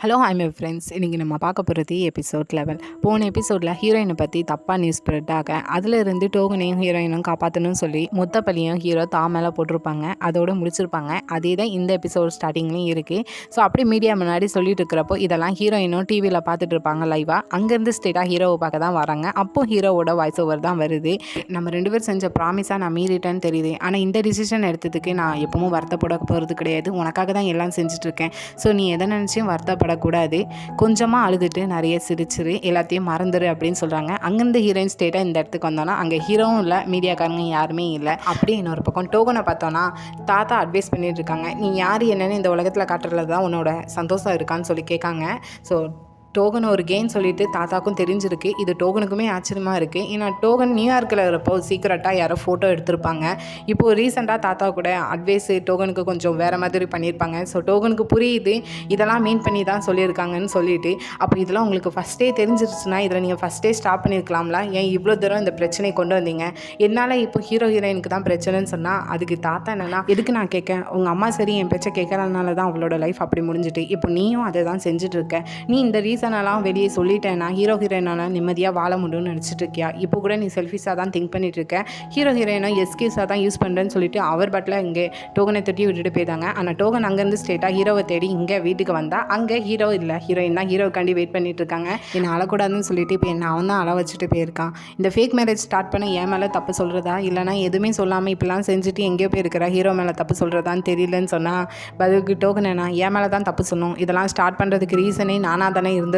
Hello hi my friends. இன்றைக்கி நம்ம பார்க்க போகிறது எபிசோட் 11. போன எபிசோடில் ஹீரோயினை பற்றி தப்பாக நியூஸ் ஸ்ப்ரெட் ஆக அதிலிருந்து டோகனையும் ஹீரோயினும் காப்பாற்றணும்னு சொல்லி மொத்த பழியும் ஹீரோ மேலே போட்டிருப்பாங்க. அதோடு முடிச்சிருப்பாங்க. அதே தான் இந்த எபிசோட் ஸ்டார்டிங்லேயும் இருக்குது. ஸோ அப்படி மீடியா முன்னாடி சொல்லிட்டு இருக்கிறப்போ இதெல்லாம் ஹீரோயினும் டிவியில் பார்த்துட்டு இருப்பாங்க லைவாக. அங்கேருந்து ஸ்ட்ரெயிட்டாக ஹீரோவை பார்க்க தான் வராங்க. அப்போ ஹீரோவோட வாய்ஸ் ஓவர் தான் வருது. நம்ம 2 பேர் செஞ்ச ப்ராமிஸாக நான் மீறிட்டேன்னு தெரியுது. ஆனால் இந்த டிசிஷன் எடுத்ததுக்கு நான் எப்பவும் வருத்தப்பட போகிறது கிடையாது. உனக்காக தான் எல்லாம் செஞ்சுட்ருக்கேன். ஸோ நீ எதை நினச்சியும் கூடாது. கொஞ்சமாக அழுதுட்டு நிறைய சிரிச்சிரு, எல்லாத்தையும் மறந்துரு அப்படின்னு சொல்கிறாங்க. அங்கேருந்து ஹீரோயின் ஸ்டேட்டாக இந்த இடத்துக்கு வந்தோன்னா அங்கே ஹீரோவும் இல்லை, மீடியாக்காரங்க யாருமே இல்லை. அப்படி இன்னொரு பக்கம் டோகனை பார்த்தோன்னா தாத்தா அட்வைஸ் பண்ணிட்டு இருக்காங்க. நீ யார் என்னன்னு இந்த உலகத்தில் காட்டுறதுல தான் உன்னோட சந்தோஷம் இருக்கான்னு சொல்லி கேட்காங்க. ஸோ டோகன் ஒரு கேம் சொல்லிட்டு தாத்தாக்கும் தெரிஞ்சிருக்கு. இது டோகனுக்குமே ஆச்சரியமாக இருக்குது. ஏன்னா டோகன் நியூயார்க்கில் இருப்போ சீக்கிரட்டாக யாரோ ஃபோட்டோ எடுத்திருப்பாங்க. இப்போது ரீசெண்டாக தாத்தா கூட அட்வைஸ் டோகனுக்கு கொஞ்சம் வேறு மாதிரி பண்ணியிருப்பாங்க. ஸோ டோகனுக்கு புரியுது இதெல்லாம் மீன் பண்ணி தான் சொல்லியிருக்காங்கன்னு சொல்லிட்டு, அப்போ இதெல்லாம் உங்களுக்கு ஃபஸ்ட்டே தெரிஞ்சிருச்சுன்னா இதில் நீங்கள் ஃபஸ்ட்டே ஸ்டாப் பண்ணியிருக்கலாம்ல, ஏன் இவ்வளோ தூரம் இந்த பிரச்சனையை கொண்டு வந்தீங்க? என்னால் இப்போ ஹீரோயினுக்கு தான் பிரச்சனைன்னு சொன்னால் அதுக்கு தாத்தா என்னன்னா, எதுக்கு நான் கேட்கேன், உங்கள் அம்மா சரி என் பேச்சை கேட்கறதுனால தான் அவளோட லைஃப் அப்படி முடிஞ்சிட்டு, இப்போ நீயும் அதை தான் செஞ்சுட்ருக்க. நீ இந்த ரீசனெல்லாம் வெளியே சொல்லிட்டேன்னா ஹீரோயினால நிம்மதியாக வாழ முடியும்னு நினச்சிட்டு இருக்கியா? இப்போ கூட நீ செல்ஃபிஷாக தான் திங்க் பண்ணிட்டு இருக்க. ஹீரோயினை எஸ்கியூஸாக தான் யூஸ் பண்ணுறேன்னு சொல்லிட்டு அவர் பட்டில் இங்கே டோகனை தட்டி விட்டுட்டு போயிட்டாங்க. ஆனால் டோகன் அங்கேருந்து ஸ்ட்ரெயிட்டாக ஹீரோவை தேடி இங்கே வீட்டுக்கு வந்தால் அங்கே ஹீரோ இல்லை, ஹீரோயின் தான் ஹீரோக்காண்டி வெயிட் பண்ணிட்டு இருக்காங்க. என்னை அழக்கூடாதுன்னு சொல்லிட்டு இப்போ என்ன அவன் தான் அழ வச்சுட்டு போயிருக்கான். இந்த ஃபேக் மேரேஜ் ஸ்டார்ட் பண்ண என் மேலே தப்பு சொல்கிறதா, இல்லைனா எதுவுமே சொல்லாமல் இப்படிலாம் செஞ்சுட்டு எங்கேயோ போயிருக்கிறா ஹீரோ மேலே தப்பு சொல்கிறதான்னு தெரியலன்னு சொன்னால் பதிலுக்கு டோகன் என்ன என் மேலே தான் தப்பு சொன்னோம், இதெல்லாம் ஸ்டார்ட் பண்ணுறதுக்கு ரீசனே நானாக தானே இருந்திருக்கேன்.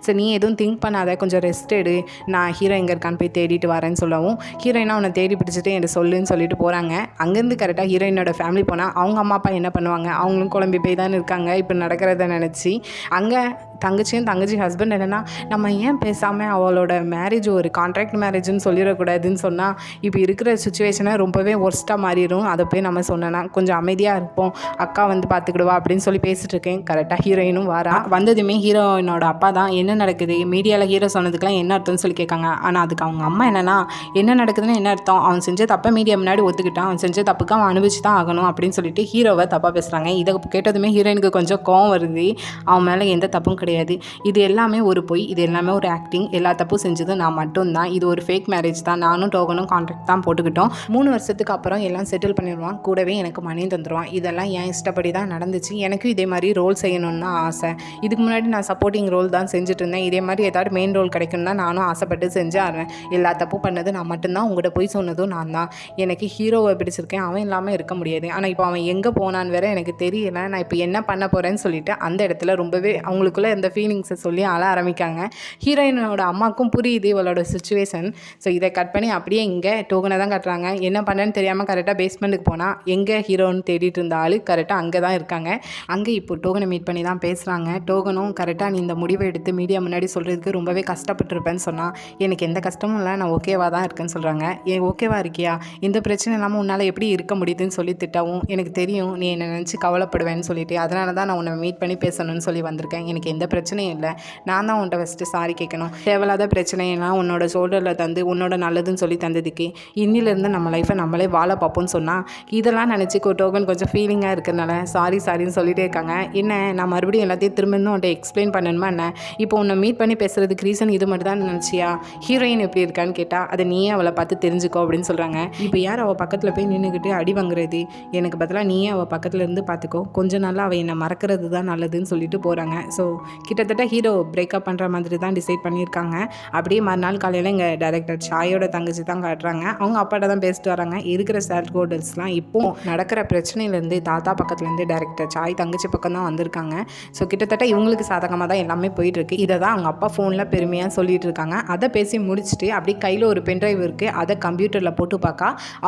சரி நீ எதுவும் திங்க் பண்ணாத, கொஞ்சம் ரெஸ்ட் எடு, நான் ஹீரோ எங்கே இருக்கான்னு போய் தேடிட்டு வரேன்னு சொல்லவும் ஹீரோயினா உன்னை தேடி பிடிச்சிட்டு எனக்கு சொல்லுன்னு சொல்லிட்டு போகிறாங்க. அங்கேருந்து கரெக்டாக ஹீரோயினோட ஃபேமிலி போனால் அவங்க அம்மா அப்பா என்ன பண்ணுவாங்க, அவங்களும் குழம்பி போய் தான் இருக்காங்க இப்போ நடக்கிறத நினச்சி. அங்கே தங்கச்சி ஹஸ்பண்ட் என்னென்னா, நம்ம ஏன் பேசாமல் அவளோட மேரேஜ் ஒரு கான்ட்ராக்ட் மேரேஜ்னு சொல்லிடக்கூடாதுன்னு சொன்னால் இப்போ இருக்கிற சுச்சுவேஷனை ரொம்பவே ஒர்ஸ்ட்டாக மாறிடும். அதை போய் நம்ம சொன்னோன்னா கொஞ்சம் அமைதியாக இருப்போம், அக்கா வந்து பார்த்துக்கிடுவா அப்படின்னு சொல்லி பேசிகிட்டு இருக்கேன். கரெக்டாக ஹீரோயினும் வாரா. வந்ததுமே ஹீரோயினோட அப்பா தான் என்ன நடக்குது, மீடியாவில் ஹீரோ சொன்னதுக்கெலாம் என்ன அர்த்தம்னு சொல்லி கேட்காங்க. ஆனால் அதுக்கு அவங்க அம்மா என்னென்னா, என்ன நடக்குதுன்னு என்ன அர்த்தம், அவன் செஞ்ச தப்பை மீடியா முன்னாடி ஒத்துக்கிட்டான், அவன் செஞ்ச தப்புக்கு அவன் அனுபவிச்சு தான் ஆகணும் அப்படின்னு சொல்லிட்டு ஹீரோவை தப்பாக பேசுகிறாங்க. இதை கேட்டதுமே ஹீரோயினுக்கு கொஞ்சம் கோவம் வருது. அவன் மேலே எந்த தப்பும் கிடையாது, இது எல்லாமே ஒரு பொய், இது எல்லாமே ஒரு ஆக்டிங், எல்லா தப்பும் செஞ்சது நான் மட்டும்தான், இது ஒரு ஃபேக் மேரேஜ் தான், நானும் டோகனும் கான்ட்ராக்ட் தான் போட்டுக்கிட்டோம், 3 வருஷத்துக்கு அப்புறம் எல்லாம் செட்டில் பண்ணிடுவான், கூடவே எனக்கு மணி தந்துடுவான், இதெல்லாம் என் இஷ்டப்படி தான் நடந்துச்சு, எனக்கும் இதே மாதிரி ரோல் செய்யணும்னு தான் ஆசை. இதுக்கு முன்னாடி நான் சப்போர்ட்டிங் ரோல் தான் செஞ்சுட்டு இருந்தேன், இதே மாதிரி ஏதாவது மெயின் ரோல் கிடைக்கும்னு தான் நானும் ஆசைப்பட்டு செஞ்சாருவேன். எல்லா தப்பு பண்ணது நான் மட்டும்தான், உங்கள்கிட்ட போய் சொன்னதும் நான் தான். எனக்கு ஹீரோவை பிடிச்சிருக்கேன், அவன் இல்லாமல் இருக்க முடியாது. ஆனால் இப்போ அவன் எங்கே போனான்னு வேற எனக்கு தெரியல, நான் இப்போ என்ன பண்ண போகிறேன்னு சொல்லிட்டு அந்த இடத்துல ரொம்பவே அவங்களுக்குள்ளே இந்த ஃபீலிங்ஸை சொல்லி அழ ஆரம்பிக்காங்க. ஹீரோயினோட அம்மாவுக்கும் புரியுது இவளோட சுச்சுவேஷன். ஸோ இதை கட் பண்ணி அப்படியே இங்கே டோகனை தான் கட்டுறாங்க. என்ன பண்ணேன்னு தெரியாமல் கரெக்டாக பேஸ்மெண்ட்டுக்கு போனால் எங்கே ஹீரோன்னு தேடிட்டு இருந்த ஆள் கரெக்டாக அங்கே தான் இருக்காங்க. அங்கே இப்போ டோகனை மீட் பண்ணி தான் பேசுகிறாங்க. டோகனும் கரெக்டாக நீ இந்த முடிவை எடுத்து மீடியா முன்னாடி சொல்கிறதுக்கு ரொம்பவே கஷ்டப்பட்டுருப்பேன்னு சொன்னால் எனக்கு எந்த கஷ்டமும் இல்லை, நான் ஓகேவாக தான் இருக்கேன்னு சொல்கிறாங்க. ஏன் ஓகேவா இருக்கியா, இந்த பிரச்சனை இல்லாமல் உன்னால் எப்படி இருக்க முடியுதுன்னு சொல்லி திட்டவும், எனக்கு தெரியும் நீ என்னை நினச்சி கவலைப்படுவேன்னு சொல்லிட்டு அதனால தான் நான் உன்னை மீட் பண்ணி பேசணும்னு சொல்லி வந்திருக்கேன். எனக்கு எந்த பிரச்சனையும் இல்லை, நான் தான் உன்ட்ட ஃபஸ்ட்டு சாரி கேட்கணும். தேவையில்லாத பிரச்சனையெல்லாம் உன்னோட ஷோல்டரில் தந்து உன்னோட நல்லதுன்னு சொல்லி தந்ததுக்கு இன்னிலேருந்து நம்ம லைஃப்பை நம்மளே வாழ பார்ப்போம்னு சொன்னால் இதெல்லாம் நினச்சி டோகன் கொஞ்சம் ஃபீலிங்காக இருக்கிறனால சாரின்னு சொல்லிட்டே இருக்காங்க. என்ன நான் மறுபடியும் எல்லாத்தையும் திரும்ப உன்ட்ட எக்ஸ்பிளைன் பண்ணணுமா என்ன, இப்போ உன்னை மீட் பண்ணி பேசுகிறதுக்கு ரீசன் இது மட்டும் தான் நினச்சியா, ஹீரோயின் எப்படி இருக்கான்னு கேட்டால் அதை நீயே அவளை பார்த்து தெரிஞ்சுக்கோ அப்படின்னு சொல்கிறாங்க. இப்போ யார் அவள் பக்கத்தில் போய் நின்றுக்கிட்டு அடி வாங்குறது, எனக்கு பதிலாக நீயே அவள் பக்கத்தில் இருந்து பார்த்துக்கோ, கொஞ்ச நாளாக அவள் என்னை மறக்கிறது தான் நல்லதுன்னு சொல்லிட்டு போகிறாங்க. ஸோ கிட்டத்தட்ட ஹீரோ பிரேக்கப் பண்ணுற மாதிரி தான் டிசைட் பண்ணியிருக்காங்க. அப்படியே மறுநாள் காலையில் இங்கே டைரக்டர் சாயோட தங்கச்சி தான் காட்டுறாங்க. அவங்க அப்பாட்ட தான் பேசிட்டு வராங்க. இருக்கிற ஸ்டார் கோடல்ஸ்லாம் இப்போ நடக்கிற பிரச்சனையிலேருந்து தாத்தா பக்கத்துலேருந்து டைரக்டர் சாய் தங்கச்சி பக்கம் தான் வந்திருக்காங்க. ஸோ கிட்டத்தட்ட இவங்களுக்கு சாதகமாக தான் எல்லாமே போயிட்டுருக்கு. இதை தான் அவங்க அப்பா ஃபோனில் பெருமையாக சொல்லிட்டு இருக்காங்க. அதை பேசி முடிச்சுட்டு அப்படியே கையில் ஒரு பென்ட்ரைவ் இருக்குது, அதை கம்ப்யூட்டரில் போட்டு பார்க்க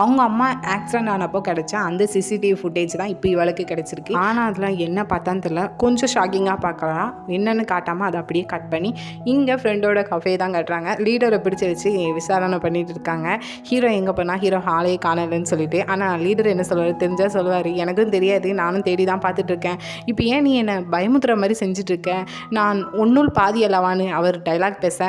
அவங்க அம்மா ஆக்சிடென்ட் ஆனப்போ கிடைச்சா அந்த சிசிடிவி ஃபுட்டேஜ் தான் இப்போ இவளுக்கு கிடைச்சிருக்கு. ஆனால் அதில் என்ன பார்த்தான்னு தெரியல, கொஞ்சம் ஷாக்கிங்காக பார்க்கலாம். என்னென்னு காட்டாமல் அதை அப்படியே கட் பண்ணி இங்கே ஃப்ரெண்டோட கஃபே தான் கட்டுறாங்க. லீடரை பிடிச்சி வச்சு விசாரணை பண்ணிட்டு இருக்காங்க. ஹீரோ எங்கே போனால் ஹீரோ ஹாலே காணலன்னு சொல்லிட்டு. ஆனால் லீடர் என்ன சொல்லுவார், தெரிஞ்சால் சொல்லுவார், எனக்கும் தெரியாது, நானும் தேடி தான் பார்த்துட்ருக்கேன், இப்போ ஏன் நீ என்னை பயமுத்துற மாதிரி செஞ்சுட்ருக்க, நான் ஒன்றுள் பாதி அல்லவான்னு அவர் டைலாக் பேச,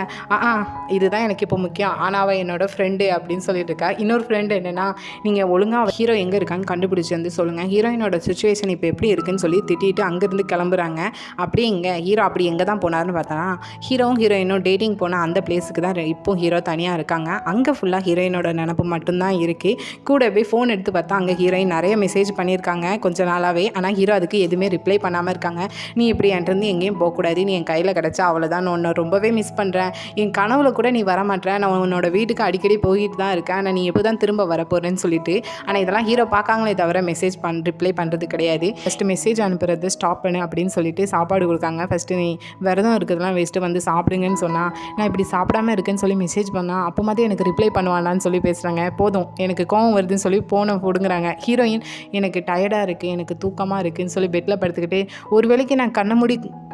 இதுதான் எனக்கு இப்போ முக்கியம், ஆனால் அவள் என்னோட ஃப்ரெண்டு அப்படின்னு சொல்லிட்டு இருக்கா. இன்னொரு ஃப்ரெண்டு என்னென்னா, நீங்கள் ஒழுங்காக ஹீரோ எங்கே இருக்கான்னு கண்டுபிடிச்சி வந்து சொல்லுங்கள், ஹீரோயினோட சுச்சுவேஷன் இப்போ எப்படி இருக்குன்னு சொல்லி திட்டிட்டு அங்கேருந்து கிளம்புறாங்க. அப்படியே இங்கே ஹீரோ அப்படி எங்கே தான் போனார்னு பார்த்தோன்னா ஹீரோவும் ஹீரோயினும் டேட்டிங் போன அந்த பிளேஸுக்கு தான் இப்போ ஹீரோ தனியாக இருக்காங்க. அங்கே ஃபுல்லாக ஹீரோயினோட நினப்பு மட்டும்தான் இருக்குது. கூட போய் ஃபோன் எடுத்து பார்த்தா அங்கே ஹீரோயின் நிறைய மெசேஜ் பண்ணியிருக்காங்க கொஞ்ச நாளாகவே. ஆனால் ஹீரோ அதுக்கு எதுவுமே ரிப்ளை பண்ணாமல் இருக்காங்க. நீ இப்படி என்கிட்ட எங்கேயும் போகக்கூடாது, நீ என் கையில் கிடச்சா அவ்வளோதான், நான் உன்னை ரொம்பவே மிஸ் பண்ணுறேன், என் கனவுல கூட நீ வரமாட்டேன், நான் உன்னோட வீட்டுக்கு அடிக்கடி போயிட்டு தான் இருக்கேன், ஆனால் நீ எப்போ தான் திரும்ப வரப்போகிறேன்னு சொல்லிட்டு. ஆனால் இதெல்லாம் ஹீரோ பார்க்காங்களே தவிர மெசேஜ் ரிப்ளை பண்ணுறது கிடையாது. ஃபஸ்ட்டு மெசேஜ் அனுப்புறது ஸ்டாப் பண்ணு அப்படின்னு சொல்லிட்டு சாப்பாடு கொடுக்காங்க. ஃபஸ்ட்டு நீ விரதம் இருக்கிறதுலாம் வேஸ்ட்டு, வந்து சாப்பிடுங்கன்னு சொன்னால் நான் இப்படி சாப்பிடாம இருக்கேன்னு சொல்லி மெசேஜ் பண்ணால் அப்போ மாதிரி எனக்கு ரிப்ளை பண்ணுவானான்னு சொல்லி பேசுகிறாங்க. போதும் எனக்கு கோவம் வருதுன்னு சொல்லி ஃபோனை போடுங்கிறாங்க. ஹீரோயின் எனக்கு டயர்டாக இருக்குது, எனக்கு தூக்கமாக இருக்குதுன்னு சொல்லி பெட்டில் படுத்துக்கிட்டு ஒரு வேளைக்கு நான்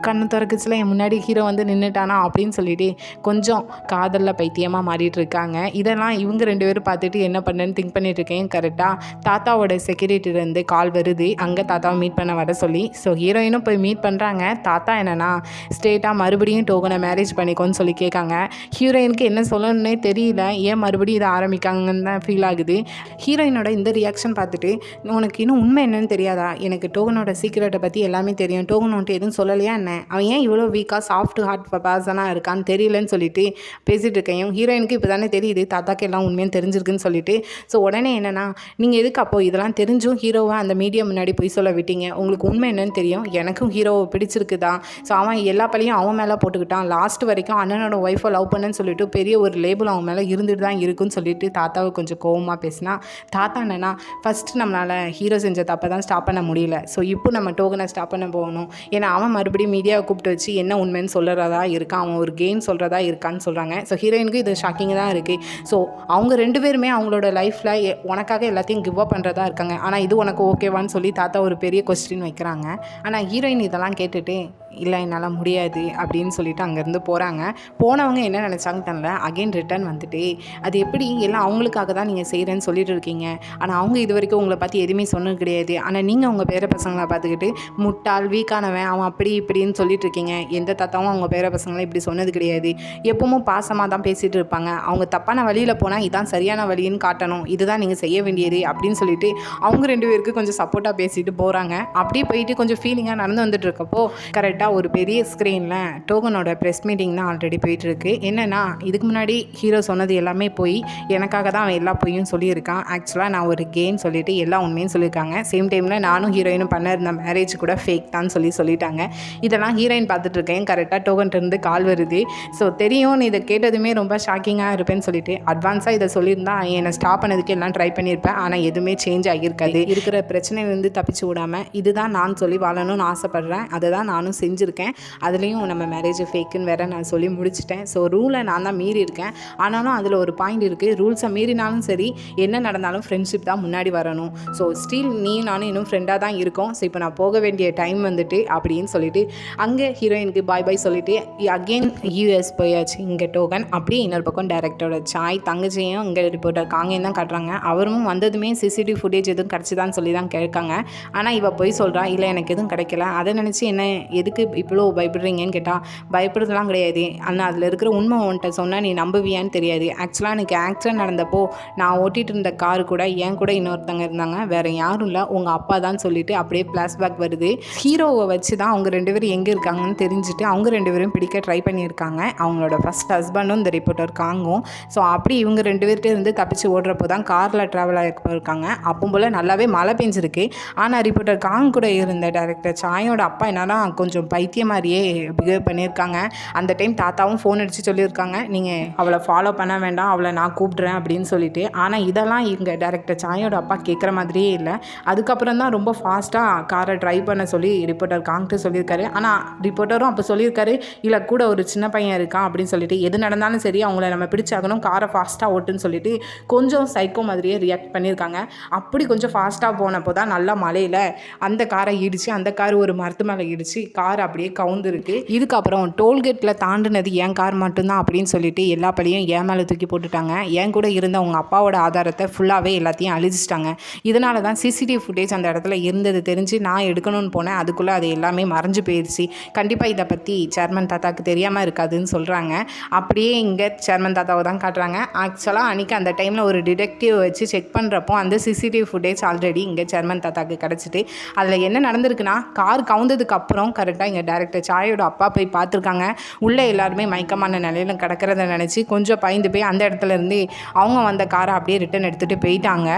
கண்ணு திறக்குச்சுல என் முன்னாடி ஹீரோ வந்து நின்றுட்டானா அப்படின்னு சொல்லிட்டு கொஞ்சம் காதலில் பைத்தியமாக மாறிட்டு இருக்காங்க. இதெல்லாம் இவங்க 2 பேரும் பார்த்துட்டு என்ன பண்ணுன்னு திங்க் பண்ணிட்டு இருக்கேன். கரெக்டாக தாத்தாவோட செக்யூரிட்டிலேருந்து கால் வருது, அங்கே தாத்தாவை மீட் பண்ண வர சொல்லி. ஸோ ஹீரோயினும் போய் மீட் பண்ணுறாங்க. தாத்தா என்னென்னா ஸ்ட்ரெயிட்டாக மறுபடியும் டோகனை மேரேஜ் பண்ணிக்கோன்னு சொல்லி கேட்காங்க. ஹீரோயினுக்கு என்ன சொல்லணுன்னே தெரியல, ஏன் மறுபடியும் இதை ஆரம்பிக்காங்கன்னு தான் ஃபீல் ஆகுது. ஹீரோயினோட இந்த ரியாக்ஷன் பார்த்துட்டு உனக்கு இன்னும் உண்மை என்னன்னு தெரியாதா, எனக்கு டோகனோட சீக்கிரட்டை பற்றி எல்லாமே தெரியும், டோகன் வந்துட்டு எதுவும் சொல்லலையா என்ன, அவன் ஏன் இவ்வளோ வீக்காக சாஃப்ட் ஹார்ட் பர்சனாக இருக்கான்னு தெரியலன்னு சொல்லிட்டு பேசிகிட்டு இருக்கேன். ஹீரோயினுக்கு இப்போ தானே தெரியுது தாத்தாக்கு எல்லாம் உண்மையாக தெரிஞ்சிருக்குன்னு சொல்லிட்டு. ஸோ உடனே என்னென்னா நீங்கள் எதுக்கு அப்போ இதெல்லாம் தெரிஞ்சும் ஹீரோவை அந்த மீடியா முன்னாடி போய் சொல்ல விட்டீங்க, உங்களுக்கு உண்மை என்னன்னு தெரியும், எனக்கும் ஹீரோவை பிடிச்சிருக்குதான், ஸோ அவன் எல்லா பழியும் அவன் மேலே போட்டுக்கிட்டான், லாஸ்ட் வரைக்கும் அண்ணனோட ஒய்ஃபை லவ் பண்ணுன்னு சொல்லிட்டு பெரிய ஒரு லேபிள் அவன் மேலே இருந்துட்டு தான் இருக்குன்னு சொல்லிட்டு தாத்தாவை கொஞ்சம் கோவமாக பேசினா. தாத்தா என்னென்னா ஃபஸ்ட்டு நம்மளால் ஹீரோ செஞ்ச தப்பை தான் ஸ்டாப் பண்ண முடியல, ஸோ இப்போ நம்ம டோகனை ஸ்டாப் பண்ண போகணும், ஏன்னா அவன் மறுபடியும் மீடியாவை கூப்பிட்டு வச்சு என்ன உண்மைன்னு சொல்கிறதா இருக்கான், அவன் ஒரு கேம் சொல்கிறதா இருக்கான்னு சொல்கிறாங்க. ஸோ ஹீரோயினுக்கு இது ஷாக்கிங் தான் இருக்குது. ஸோ அவங்க 2 பேருமே அவங்களோட லைஃப்பில் உனக்காக எல்லாத்தையும் கிவ் அப் பண்ணுறதா இருக்காங்க, ஆனால் இது உனக்கு ஓகேவான்னு சொல்லி தாத்தா ஒரு பெரிய கொஸ்டின் வைக்கிறாங்க. ஆனால் ஹீரோயின் இதெல்லாம் கேட்டுட்டு இல்லை என்னால் முடியாது அப்படின்னு சொல்லிட்டு அங்கேருந்து போகிறாங்க. போனவங்க என்ன நினச்சாங்க தெரியல, அகெயின் ரிட்டர்ன் வந்துட்டு அது எப்படி எல்லாம் அவங்களுக்காக தான் நீங்கள் செய்கிறேன்னு சொல்லிட்டு இருக்கீங்க, ஆனால் அவங்க இது வரைக்கும் உங்களை பற்றி எதுவுமே சொன்னது கிடையாது, ஆனால் நீங்கள் உங்கள் பேர பசங்களை பார்த்துக்கிட்டு முட்டாள் வீக்கானவன் அவன் அப்படி இப்படின்னு சொல்லிட்டு இருக்கீங்க, எந்த தாத்தாவும் அவங்க பேர பசங்களை இப்படி சொன்னது கிடையாது, எப்பவும் பாசமாக தான் பேசிகிட்டு இருப்பாங்க, அவங்க தப்பான வழியில் போனால் இதான் சரியான வழின்னு காட்டணும், இதுதான் நீங்கள் செய்ய வேண்டியது அப்படின்னு சொல்லிட்டு அவங்க 2 பேருக்கு கொஞ்சம் சப்போர்ட்டாக பேசிட்டு போகிறாங்க. அப்படியே போயிட்டு கொஞ்சம் ஃபீலிங்காக நடந்து வந்துட்டு இருக்கப்போ கரெக்டாக ஒரு பெரிய ஸ்க்ரீனில் டோகனோட ப்ரெஸ் மீட்டிங் தான் ஆல்ரெடி போயிட்டுருக்கு. என்னென்னா இதுக்கு முன்னாடி ஹீரோ சொன்னது எல்லாமே போய் எனக்காக தான் அவன் எல்லா பொய்யும் சொல்லியிருக்கான், ஆக்சுவலாக நான் ஒரு கேம் சொல்லிவிட்டு எல்லா உண்மையும் சொல்லியிருக்காங்க, சேம் டைமில் நானும் ஹீரோயினும் பண்ண இருந்த மேரேஜ் கூட ஃபேக் தான் சொல்லிட்டாங்க. இதெல்லாம் ஹீரோயின் பார்த்துட்ருக்கேன். கரெக்டாக டோகன்ட்டு கால் வருது. ஸோ தெரியும் இதை கேட்டதுமே ரொம்ப ஷாக்கிங்காக இருப்பேன்னு சொல்லிட்டு அட்வான்ஸாக இதை சொல்லியிருந்தா என்னை ஸ்டாப் பண்ணதுக்கு எல்லாம் ட்ரை பண்ணியிருப்பேன், ஆனால் எதுவுமே சேஞ்ச் ஆகியிருக்காது, இருக்கிற பிரச்சனையிலேருந்து தப்பிச்சு விடாமல் இதுதான் நான் சொல்லி வாழணும்னு ஆசைப்பட்றேன், அதை தான் நானும் செஞ்சுருக்கேன், அதுலேயும் நம்ம மேரேஜ் ஃபேக்குன்னு வேறு நான் சொல்லி முடிச்சிட்டேன், ஸோ ரூலை நான் தான் மீறி இருக்கேன், ஆனாலும் அதில் ஒரு பாயிண்ட் இருக்குது, ரூல்ஸை மீறினாலும் சரி என்ன நடந்தாலும் ஃப்ரெண்ட்ஷிப் தான் முன்னாடி வரணும், ஸோ ஸ்டில் நீ நானும் இன்னும் ஃப்ரெண்டாக தான் இருக்கோம், ஸோ இப்போ நான் போக வேண்டிய டைம் வந்துட்டு அப்படின்னு சொல்லிட்டு அங்கே ஹீரோயினுக்கு பாய் பாய் சொல்லிட்டு அகெயின் யூஎஸ் போயாச்சு. இங்கே டோகன் அப்படியே இன்னொரு பக்கம் டைரக்டரோட சாய் தங்கச்சியும் இங்கே ரிப்போர்ட்டர் காங்கேயும் தான் காட்டுறாங்க. அவரும் வந்ததுமே சிசிடிவி ஃபுட்டேஜ் எதுவும் கிடச்சிதான்னு சொல்லி தான் கேட்காங்க. ஆனால் இவள் போய் சொல்கிறா இல்லை எனக்கு எதுவும் கிடைக்கல, அதை நினச்சி என்ன எதுக்கு இவ்வளோ பயப்படுறீங்கன்னு கேட்டால் பயப்படுறதுலாம் கிடையாது, ஆனால் அதில் இருக்கிற உண்மை உன்ட்ட சொன்னால் நீ நம்புவியான்னு தெரியாது, ஆக்சுவலாக எனக்கு ஆக்சிடென்ட் நடந்தப்போ நான் ஓட்டிகிட்டு இருந்த காரு கூட என் கூட இன்னொருத்தங்க இருந்தாங்க, வேறு யாரும் இல்லை உங்கள் அப்பா தான் சொல்லிட்டு அப்படியே ஃப்ளாஷ்பேக் வருது. ஹீரோவை வச்சு தான் அவங்க 2 பேரும் எங்கே இருக்காங்கன்னு தெரிஞ்சுட்டு அவங்க 2 பேரும் பிடிக்க ட்ரை பண்ணியிருக்காங்க. அவங்களோட ஃபஸ்ட் ஹஸ்பண்டும் இந்த ரிப்போர்ட்டர் காங்கும். ஸோ அப்படி இவங்க 2 பேர்கிட்ட இருந்து தப்பிச்சு ஓடுறப்போ தான் காரில் ட்ராவல் ஆகிருக்காங்க. அப்போ போல் நல்லாவே மழை பெஞ்சிருக்கு. ஆனால் ரிப்போர்ட்டர் காங் கூட இருந்த டைரக்டர் சாயோட அப்பா என்னன்னா கொஞ்சம் பைத்தியம் மாதிரியே பிஹேவ் பண்ணியிருக்காங்க. அந்த டைம் தாத்தாவும் ஃபோன் அடித்து சொல்லியிருக்காங்க நீங்கள் அவளை ஃபாலோ பண்ண வேண்டாம், அவளை நான் கூப்பிட்றேன் அப்படின்னு சொல்லிட்டு. ஆனால் இதெல்லாம் இங்கே டைரக்டர் சாயோட அப்பா கேட்குற மாதிரியே இல்லை. அதுக்கப்புறம் தான் ரொம்ப ஃபாஸ்ட்டாக காரை ட்ரைவ் பண்ண சொல்லி ரிப்போர்ட்டர் காங்கிட்டு சொல்லியிருக்காரு. ஆனால் ரிப்போர்ட்டரும் அப்போ சொல்லியிருக்காரு இல்லை கூட ஒரு சின்ன பையன் இருக்கான் அப்படின்னு சொல்லிட்டு எது நடந்தாலும் சரி அவங்கள நம்ம பிடிச்சாகணும், காரை ஃபாஸ்ட்டாக ஓட்டுன்னு சொல்லிட்டு கொஞ்சம் சைக்கோ மாதிரியே ரியாக்ட் பண்ணியிருக்காங்க. அப்படி கொஞ்சம் ஃபாஸ்ட்டாக போனப்போ தான் நல்லா மழையில் அந்த காரை இடித்து அந்த கார் ஒரு மரத்து மேலே இடித்து கார் அப்படியே கவுந்துருக்கு. இதுக்கப்புறம் டோல்கேட்டில் தாண்டினது என் கார் மட்டும்தான் அப்படின்னு சொல்லிட்டு எல்லா பழியும் என் மேலே தூக்கி போட்டுட்டாங்க. என் கூட இருந்த அவங்க அப்பாவோட ஆதாரத்தை ஃபுல்லாகவே எல்லாத்தையும் அழிச்சிட்டாங்க. இதனால தான் சிசிடிவி ஃபுட்டேஜ் அந்த இடத்துல இருந்தது தெரிஞ்சு நான் எடுக்கணும்னு போனேன். அதுக்குள்ளே அது எல்லாமே மறைஞ்சு போயிடுச்சு. கண்டிப்பாக இதை பற்றி சேர்மன் தாத்தாவுக்கு தெரியாமல் இருக்காதுன்னு சொல்கிறாங்க. அப்படியே இங்கே சேர்மன் தாத்தாவை தான் காட்டுறாங்க. ஆக்சுவலாக அன்றைக்கி அந்த டைமில் ஒரு டிடெக்டிவ் வச்சு செக் பண்ணுறப்போ அந்த சிசிடிவி ஃபுட்டேஜ் ஆல்ரெடி இங்கே சேர்மன் தாத்தாவுக்கு கிடச்சிட்டு அதில் என்ன நடந்திருக்குன்னா கார் கவுந்ததுக்கு அப்புறம் கரெக்டாக இங்கே டேரக்டர் சாயோட அப்பா போய் பார்த்துருக்காங்க. உள்ளே எல்லாருமே மயக்கமான நிலையில் கிடக்கிறத நினச்சி கொஞ்சம் பயந்து போய் அந்த இடத்துல இருந்து அவங்க வந்த காரை அப்படியே ரிட்டன் எடுத்துகிட்டு போயிட்டாங்க.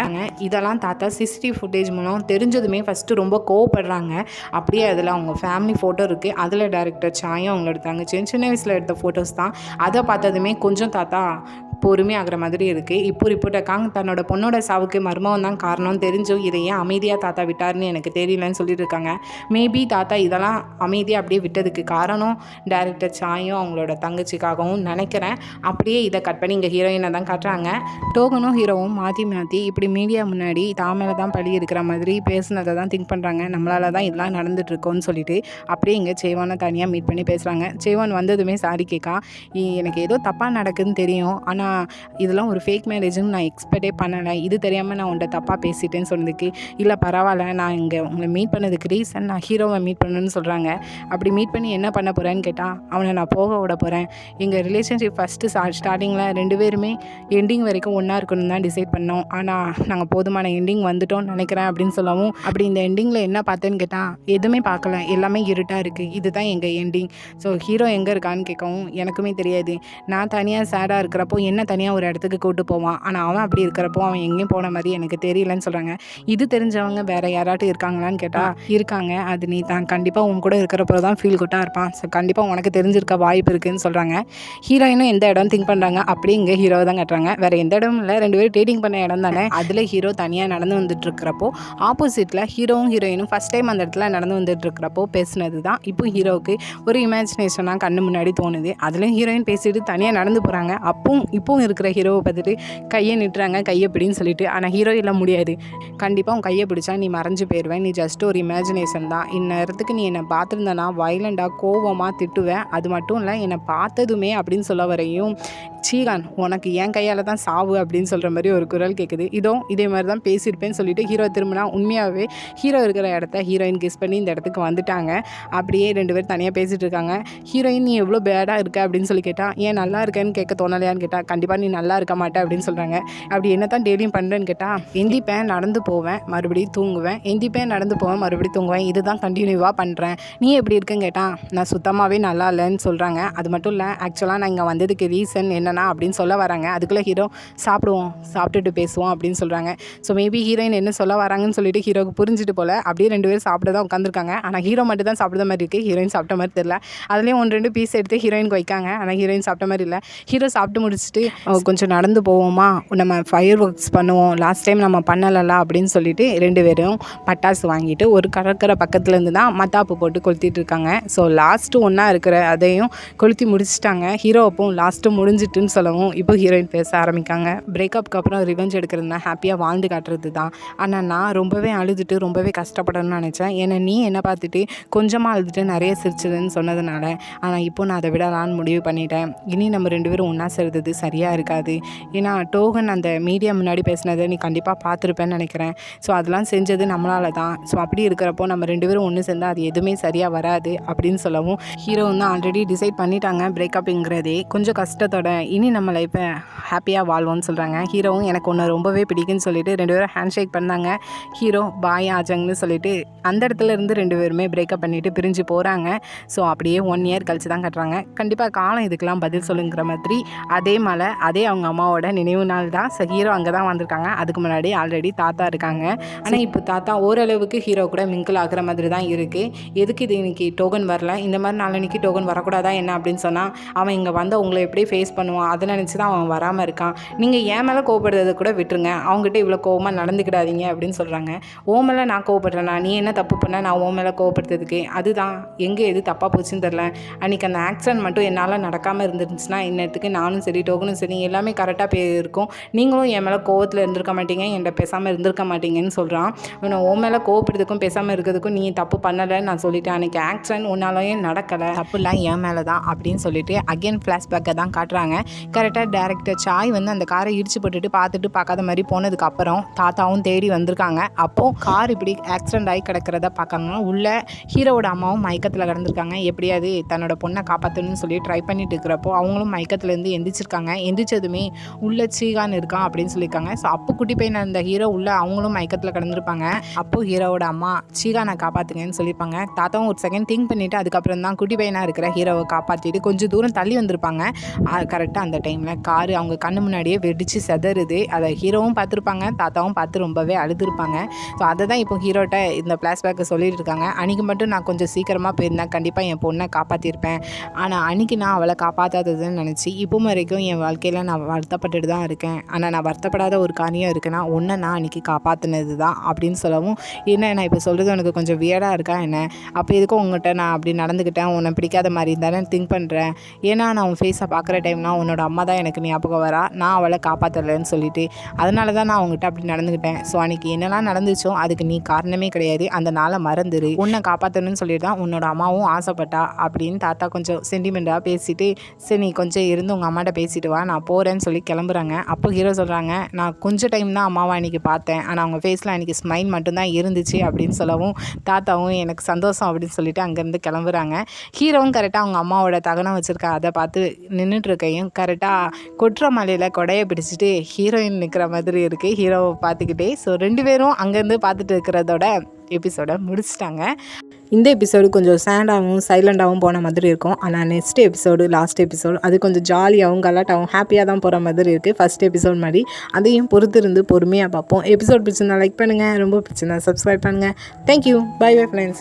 இதெல்லாம் தாத்தா சிசிடிவி ஃபுட்டேஜ் மூலம் தெரிஞ்சதுமே ஃபஸ்ட்டு ரொம்ப கோவப்படுறாங்க. அப்படியே அதில் அவங்க ஃபேமிலி ஃபோட்டோ இருக்குது. அதில் டேரக்டர் சாயும் அவங்களோட தங்கச்சியும் சின்ன வயசில் எடுத்த ஃபோட்டோஸ் தான். அதை பார்த்ததுமே கொஞ்சம் தாத்தா பொறுமையாகிற மாதிரி இருக்குது. இப்போ ரிப்போர்ட் இருக்காங்க தன்னோட பொண்ணோட சாவுக்கு மர்மம் தான் காரணம் தெரிஞ்சும் இதை ஏன் அமைதியாக தாத்தா விட்டார்னு எனக்கு தெரியலன்னு சொல்லிட்டு இருக்காங்க. மேபி தாத்தா இதெல்லாம் அமைதியாக அப்படியே விட்டதுக்கு காரணம் டேரக்டர் சாயும் அவங்களோட தங்கச்சிக்காகவும் நினைக்கிறேன். அப்படியே இதை கட் பண்ணி இங்கே ஹீரோயினை தான் காட்டுறாங்க. டோகனும் ஹீரோவும் மாற்றி மாற்றி இப்படி மீடியா முன்னாடி தாமேல தான் பழி இருக்கிற மாதிரி பேசுனதை தான் திங்க் பண்ணுறாங்க. நம்மளால தான் இதெல்லாம் நடந்துட்டுருக்கோன்னு சொல்லிட்டு அப்படியே இங்கே சேவானை தனியாக மீட் பண்ணி பேசுகிறாங்க. சேவான் வந்ததுமே சாரி கேட்கா, எனக்கு ஏதோ தப்பாக நடக்குதுன்னு தெரியும், ஆனால் இதெல்லாம் ஒரு ஃபேக் மேரேஜுன்னு நான் எக்ஸ்பெக்டே பண்ணலை, இது தெரியாமல் நான் உன்ட்ட தப்பாக பேசிட்டேன்னு சொன்னதுக்கு இல்லை பரவாயில்ல, நான் இங்கே உங்களை மீட் பண்ணதுக்கு ரீசன் நான் ஹீரோவை மீட் பண்ணணுன்னு சொல்கிறாங்க. அப்படி மீட் பண்ணி என்ன பண்ண போகிறேன்னு கேட்டால் அவனை நான் போக விட போகிறேன். எங்கள் ரிலேஷன்ஷிப் ஃபஸ்ட்டு ஸ்டார்டிங்கில் 2 பேருமே எண்டிங் வரைக்கும் ஒன்றா இருக்கணும்னு தான் டிசைட் பண்ணோம், ஆனால் நாங்கள் போதுமான எண்டிங் வந்துட்டோம்னு நினைக்கிறேன் அப்படின்னு சொல்லவும், அப்படி இந்த எண்டிங்கில் என்ன பார்த்தேன்னு கேட்டால் எதுவுமே பார்க்கல, எல்லாமே இருட்டாக இருக்குது, இதுதான் எங்கள் எண்டிங். ஸோ ஹீரோ எங்கே இருக்கான்னு கேட்கவும் எனக்குமே தெரியாது, நான் தனியாக சேடாக இருக்கிறப்போ என்ன தனியாக ஒரு இடத்துக்கு கூட்டு போவான், ஆனால் அவன் அப்படி இருக்கிறப்போ அவன் எங்கேயும் போன மாதிரி எனக்கு தெரியலன்னு சொல்கிறாங்க. இது தெரிஞ்சவங்க வேறு யாராட்டும் இருக்காங்களான்னு கேட்டால் இருக்காங்க, அது நீ தான் கண்டிப்பாக உன் கூட இருக்கிறப்போ தான் ஃபீல் குட்டாக இருப்பான், ஸோ கண்டிப்பாக உனக்கு தெரிஞ்சிருக்க வாய்ப்பு இருக்குதுன்னு சொல்கிறாங்க. ஹீரோயினும் எந்த இடம் திங்க் பண்ணுறாங்க, அப்படி இங்கே ஹீரோவை தான் கட்டுறாங்க. வேறு எந்த இடமும் இல்லை, 2 பேரும் டேட்டிங் பண்ண இடம் தானே. அதில் ஹீரோ தனியாக நடந்து வந்துட்டு இருக்கிறப்போ ஆப்போசிட்டில் ஹீரோவும் ஹீரோயினும் ஃபஸ்ட் டைம் அந்த இடத்துல நடந்து வந்துட்டு இருக்கிறப்போ பேசுனது தான் இப்போ ஹீரோவுக்கு ஒரு இமேஜினேஷனாக கண்ணு முன்னாடி தோணுது. அதுலேயும் ஹீரோயின் பேசிட்டு தனியாக நடந்து போகிறாங்க. இப்போவும் இருக்கிற ஹீரோவை பார்த்துட்டு கையை நிட்டுறாங்க, கையை பிடின்னு சொல்லிட்டு. ஆனால் ஹீரோ இல்லை முடியாது, கண்டிப்பாக உன் கையை பிடிச்சா நீ மறைஞ்சு போயிடுவேன், நீ ஜஸ்ட் ஒரு இமேஜினேஷன் தான், இந்நேரத்துக்கு நீ என்னை பார்த்துருந்தனா வைலண்டாக கோவமாக திட்டுவேன், அது மட்டும் இல்லை என்னை பார்த்ததுமே அப்படின்னு சொல்ல வரையும் சீகான் உனக்கு என் கையால் தான் சாவு அப்படின்னு சொல்கிற மாதிரி ஒரு குரல் கேட்குது. இதே மாதிரி தான் பேசியிருப்பேன்னு சொல்லிட்டு ஹீரோ திரும்பினா உண்மையாகவே ஹீரோ இருக்கிற இடத்த ஹீரோயின் கிஸ் பண்ணி இந்த இடத்துக்கு வந்துட்டாங்க. அப்படியே 2 பேர் தனியாக பேசிகிட்டு இருக்காங்க. ஹீரோயின் நீ எவ்வளோ பேடாக இருக்க அப்படின்னு சொல்லி கேட்டால் ஏன் நல்லா இருக்கேன்னு கேட்க தோணலையான்னு கேட்டால் கண்டிப்பாக நீ நல்லா இருக்க மாட்டேன் அப்படின்னு சொல்கிறாங்க. அப்படி என்ன தான் டெய்லியும் பண்ணுறேன்னு கேட்டால் எந்திப்பேன் நடந்து போவேன் மறுபடியும் தூங்குவேன், எந்திப்பேன் நடந்து போவேன் மறுபடியும் தூங்குவேன், இதுதான் கண்டினியூவாக பண்ணுறேன், நீ எப்படி இருக்குன்னு கேட்டால் நான் சுத்தமாகவே நல்லா இல்லைன்னு சொல்கிறாங்க. அது மட்டும் இல்லை, ஆக்சுவலாக நான் இங்கே வந்ததுக்கு ரீசன் என்னன்னா அப்படின்னு சொல்ல வராங்க. அதுக்குள்ளே ஹீரோ சாப்பிட்டுட்டு பேசுவோம் அப்படின்னு சொல்கிறாங்க. ஸோ மேபி ஹீரோயின் என்ன சொல்ல வராங்கன்னு சொல்லிட்டு ஹீரோக்கு புரிஞ்சுட்டு போல அப்படியே 2 பேரும் சாப்பிட தான் உட்காந்துருக்காங்க. ஆனால் ஹீரோ மட்டும் தான் சாப்பிட்ட மாதிரி இருக்குது, ஹீரோயின் சாப்பிட்ட மாதிரி தெரியல. அதுலேயும் 1-2 பீஸ் எடுத்து ஹீரோயினுக்கு வைக்காங்க, ஆனால் ஹீரோயின் சாப்பிட்ட மாதிரி இல்லை. ஹீரோ சாப்பிட்டு முடிச்சுட்டு கொஞ்சம் நடந்து போவோமா, நம்ம ஃபயர் ஒர்க்ஸ் பண்ணுவோம், லாஸ்ட் டைம் நம்ம பண்ணலல அப்படின்னு சொல்லிட்டு 2 பேரும் பட்டாசு வாங்கிட்டு ஒரு கடற்கரை பக்கத்துலேருந்து தான் மத்தாப்பு போட்டு கொளுத்திட்டு இருக்காங்க. ஸோ லாஸ்ட்டு ஒன்றா இருக்கிற அதையும் கொளுத்தி முடிச்சுட்டாங்க. ஹீரோ அப்பவும் லாஸ்ட்டு முடிஞ்சிட்டுன்னு சொல்லவும் இப்போ ஹீரோயின் பேச ஆரம்பிக்காங்க. பிரேக்கப்புக்கு அப்புறம் ரிவெஞ்ச் எடுக்கிறதுனா ஹாப்பியாக வாழ்ந்து காட்டுறது தான், ஆனால் நான் ரொம்பவே அழுதுட்டு ரொம்பவே கஷ்டப்படணும்னு நினச்சேன். ஏன்னா நீ என்னை பார்த்துட்டு கொஞ்சமாக அழுதுட்டு நிறைய சிரிச்சதுன்னு சொன்னதுனால, ஆனால் இப்போ நான் அதை விடலான்னு முடிவு பண்ணிட்டேன். இனி நம்ம 2 பேரும் ஒன்றா சேர்றது சரியாக இருக்காது. ஏன்னா டோகன் அந்த மீடியா முன்னாடி பேசினதை நீ கண்டிப்பாக பார்த்துருப்பேன்னு நினைக்கிறேன். ஸோ அதெல்லாம் செஞ்சது நம்மளால தான். ஸோ அப்படி இருக்கிறப்போ நம்ம 2 பேரும் ஒன்று சேர்ந்தால் அது எதுவுமே சரியாக வராது அப்படின்னு சொல்லவும் ஹீரோ வந்து ஆல்ரெடி டிசைட் பண்ணிட்டாங்க பிரேக்கப்புங்கிறதே கொஞ்சம் கஷ்டத்தோட இனி நம்ம லைஃப்பை ஹாப்பியாக வாழ்வோம்னு சொல்கிறாங்க. ஹீரோவும் எனக்கு ஒன்று ரொம்பவே பிடிக்குன்னு சொல்லிட்டு 2 பேரும் ஹேண்ட் ஷேக் பண்ணாங்க. ஹீரோ பாய் ஆஜங்னு சொல்லிட்டு அந்த இடத்துல இருந்து 2 பேருமே பிரேக்கப் பண்ணிவிட்டு பிரிஞ்சு போகிறாங்க. ஸோ அப்படியே 1 இயர் கழிச்சு தான் கட்டுறாங்க. கண்டிப்பாக காலம் இதுக்கெல்லாம் பதில் சொல்லுங்கிற மாதிரி அதே மலை அதே அவங்க அம்மாவோட நினைவு நாள் தான். ஸோ ஹீரோ அங்கே தான் வந்திருக்காங்க. அதுக்கு முன்னாடி ஆல்ரெடி தாத்தா இருக்காங்க. ஆனால் இப்போ தாத்தா ஓரளவுக்கு ஹீரோ கூட மிங்கிள் ஆகிற மாதிரி தான் இருக்குது. எதுக்கு இது இன்னைக்கு டோகன் வரல, இந்த மாதிரி நாளைக்கு டோகன் வரக்கூடாதா என்ன அப்படின்னு சொன்னால் அவன் இங்கே வந்து உங்களை எப்படி ஃபேஸ் பண்ணுவான் அதை நினச்சி தான் அவன் வராமல் இருக்கான். நீங்கள் என் மேலே கோவப்படுறதை கூட விட்டுருங்க, அவங்ககிட்ட இவ்வளோ கோவமாக நடந்துக்கிடாதீங்க அப்படின்னு சொல்கிறாங்க. ஓ மேலே நான் கோவப்படுறேன்னா நீ என்ன தப்பு பண்ண நான் ஓ மேலே கோவப்படுறதுக்கு, அதுதான் எங்கே எது தப்பாக போச்சுன்னு தெரில. அன்றைக்கி அந்த ஆக்சிடென்ட் மட்டும் என்னால் நடக்காமல் இருந்துருந்துச்சுன்னா இன்னத்துக்கு நானும் சரி டோகனும் சரி எல்லாமே கரெக்டாக இருக்கும், நீங்களும் என் மேலே கோவத்தில் இருந்திருக்க மாட்டீங்க, என்கிட்ட பேசாமல் இருந்திருக்க மாட்டீங்கன்னு சொல்கிறான். இவனை ஓ மேலே கோவப்படுறதுக்கும் பேசாமல் இருக்கிறதுக்கும் நீ தப்பு பண்ணலைன்னு நான் சொல்லிட்டேன், அன்றைக்கி ஆக்சிடென்ட் உன்னாலேயும் நடக்கலை, தப்புலாம் என் மேலே தான் அப்படின்னு சொல்லிட்டு அகெயின் ஃப்ளாஷ்பேக்கை தான் காட்டுறாங்க. கரெக்டாக டேரக்டர் சாய் வந்து அந்த காரை இடிச்சு போட்டுட்டு பார்த்துட்டு பார்க்காத மாதிரி போனதுக்கப்புறம் தாத்தாவும் தேடி வந்திருக்காங்க. அப்போது கார் இப்படி ஆக்சிடென்ட் ஆகி கிடக்கிறத பார்க்காங்க. உள்ள ஹீரோவோட அம்மாவும் மயக்கத்தில் கிடந்திருக்காங்க. எப்படியாவது தன்னோட பொண்ணை காப்பாற்றணும்னு சொல்லி ட்ரை பண்ணிட்டு இருக்கிறப்போ அவங்களும் மயக்கத்துலேருந்து எந்திரிச்சிருக்காங்க. எந்திரிச்சதுமே உள்ள சீகான் இருக்கான் அப்படின்னு சொல்லியிருக்காங்க. ஸோ அப்போ குட்டி பையன் அந்த ஹீரோ உள்ள அவங்களும் மயக்கத்தில் கிடந்திருப்பாங்க. அப்போது ஹீரோவோட அம்மா சீகானை காப்பாற்றுங்கன்னு சொல்லியிருப்பாங்க. தாத்தாவும் ஒரு செகண்ட் திங்க் பண்ணிவிட்டு அதுக்கப்புறம் தான் குட்டி பையனாக இருக்கிற ஹீரோவை காப்பாற்றிட்டு கொஞ்சம் தூரம் தள்ளி வந்திருப்பாங்க. கரெக்டாக அந்த டைமில் காரு அவங்க கண்ணு முன்னாடியே வெடித்து செதறுது. அதை ஹீரோவும் பார்த்துருப்பாங்க, தாத்தாவும் பார்த்து ரொம்பவே அழுதுருப்பாங்க. ஸோ அதை தான் இப்போ ஹீரோட்ட இந்த ஃப்ளாஷ்பேக்கை சொல்லிட்டு இருக்காங்க. அன்றைக்கி மட்டும் நான் கொஞ்சம் சீக்கிரமாக போயிருந்தேன், கண்டிப்பாக என் பொண்ணை காப்பாற்றிருப்பேன். ஆனால் அன்றைக்கி நான் அவளை காப்பாற்றாததுன்னு நினச்சி இப்போ வரைக்கும் என் வாழ்க்கையில் நான் வருத்தப்பட்டுட்டு தான் இருக்கேன். ஆனால் நான் வருத்தப்படாத ஒரு காரியம் இருக்குன்னா ஒன்றை நான் அன்றைக்கி காப்பாற்றினது தான் அப்படின்னு சொல்லவும், என்ன நான் இப்போ சொல்கிறது உனக்கு கொஞ்சம் வியர்டாக இருக்கா என்ன? அப்போ எதுக்கும் உங்கள்கிட்ட நான் அப்படி நடந்துக்கிட்டேன், உன்னை பிடிக்காத மாதிரி தானே திங்க் பண்ணுறேன். ஏன்னா நான் உன் ஃபேஸை பார்க்குற டைம்னா உன்னோட அம்மா தான் எனக்கு ஞாபகம் வரா, நான் அவளை காப்பாற்றலைன்னு சொல்லிட்டு அதனால தான் நான் அவங்ககிட்ட அப்படி நடந்துக்கிட்டேன். ஸோ அன்றைக்கி என்னெல்லாம் நடந்துச்சோ அதுக்கு நீ காரணமே கிடையாது, அந்த நாளை மறந்துடு, உன்னை காப்பாற்றணும்னு சொல்லிட்டு தான் உன்னோட அம்மாவும் ஆசைப்பட்டா அப்படின்னு தாத்தா கொஞ்சம் சென்டிமெண்ட்டாக பேசிட்டு, சரி நீ கொஞ்சம் இருந்து உங்கள் அம்மாட்ட பேசிட்டு வா, நான் போகிறேன்னு சொல்லி கிளம்புறாங்க. அப்போ ஹீரோ சொல்கிறாங்க, நான் கொஞ்சம் டைம் தான் அம்மாவை அன்றைக்கி பார்த்தேன், ஆனால் அவங்க ஃபேஸில் அன்றைக்கி ஸ்மைல் மட்டும்தான் இருந்துச்சு அப்படின்னு சொல்லவும் தாத்தாவும் எனக்கு சந்தோஷம் அப்படின்னு சொல்லிட்டு அங்கேருந்து கிளம்புறாங்க. ஹீரோவும் கரெக்டாக அவங்க அம்மாவோட தகனம் வச்சுருக்க அதை பார்த்து நின்றுட்டுருக்கையும் கரெக்டாக கொற்ற மலையில் கொடையை பிடிச்சிட்டு ஹீரோயின் நிற்கிற மாதிரி இருக்குது ஹீரோவை பார்த்துக்கிட்டே. ஸோ 2 பேரும் அங்கேருந்து பார்த்துட்டு இருக்கிறதோட எபிசோடை முடிச்சிட்டாங்க. இந்த எபிசோடு கொஞ்சம் சேடாகவும் சைலண்டாகவும் போன மாதிரி இருக்கும். ஆனால் நெக்ஸ்ட் எபிசோடு லாஸ்ட் எபிசோடு அது கொஞ்சம் ஜாலியாகவும் கலாட்டாகவும் ஹாப்பியாக தான் போகிற மாதிரி இருக்குது ஃபஸ்ட் எபிசோட் மாதிரி. அதையும் பொறுத்திருந்து பொறுமையாக பார்ப்போம். எபிசோட் பிடிச்சிருந்தா லைக் பண்ணுங்கள், ரொம்ப பிடிச்சிருந்தா சப்ஸ்கிரைப் பண்ணுங்கள். Thank you, bye bye friends.